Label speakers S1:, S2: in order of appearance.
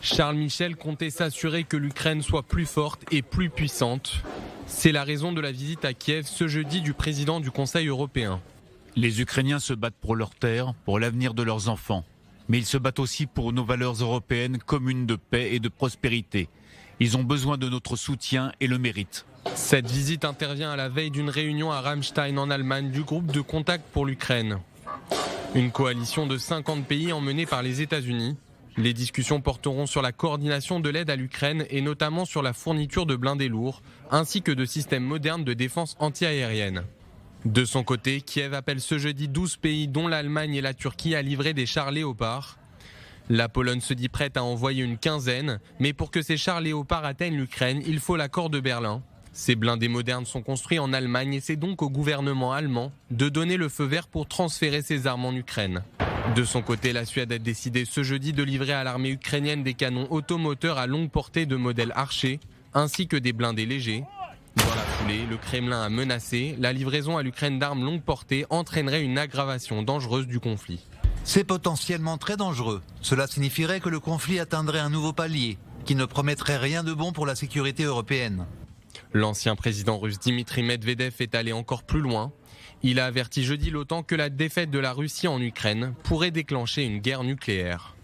S1: Charles Michel comptait s'assurer que l'Ukraine soit plus forte et plus puissante. C'est la raison de la visite à Kiev ce jeudi du président du Conseil européen.
S2: Les Ukrainiens se battent pour leur terre, pour l'avenir de leurs enfants. Mais ils se battent aussi pour nos valeurs européennes communes de paix et de prospérité. Ils ont besoin de notre soutien et le méritent.
S1: Cette visite intervient à la veille d'une réunion à Ramstein en Allemagne du groupe de contact pour l'Ukraine. Une coalition de 50 pays emmenée par les États-Unis. Les discussions porteront sur la coordination de l'aide à l'Ukraine et notamment sur la fourniture de blindés lourds, ainsi que de systèmes modernes de défense antiaérienne. De son côté, Kiev appelle ce jeudi 12 pays, dont l'Allemagne et la Turquie, à livrer des chars Léopard. La Pologne se dit prête à envoyer une quinzaine, mais pour que ces chars Léopard atteignent l'Ukraine, il faut l'accord de Berlin. Ces blindés modernes sont construits en Allemagne et c'est donc au gouvernement allemand de donner le feu vert pour transférer ces armes en Ukraine. De son côté, la Suède a décidé ce jeudi de livrer à l'armée ukrainienne des canons automoteurs à longue portée de modèle Archer, ainsi que des blindés légers. Dans la foulée, le Kremlin a menacé, la livraison à l'Ukraine d'armes longue portée entraînerait une aggravation dangereuse du conflit.
S3: C'est potentiellement très dangereux. Cela signifierait que le conflit atteindrait un nouveau palier, qui ne promettrait rien de bon pour la sécurité européenne.
S1: L'ancien président russe Dimitri Medvedev est allé encore plus loin. Il a averti jeudi l'OTAN que la défaite de la Russie en Ukraine pourrait déclencher une guerre nucléaire.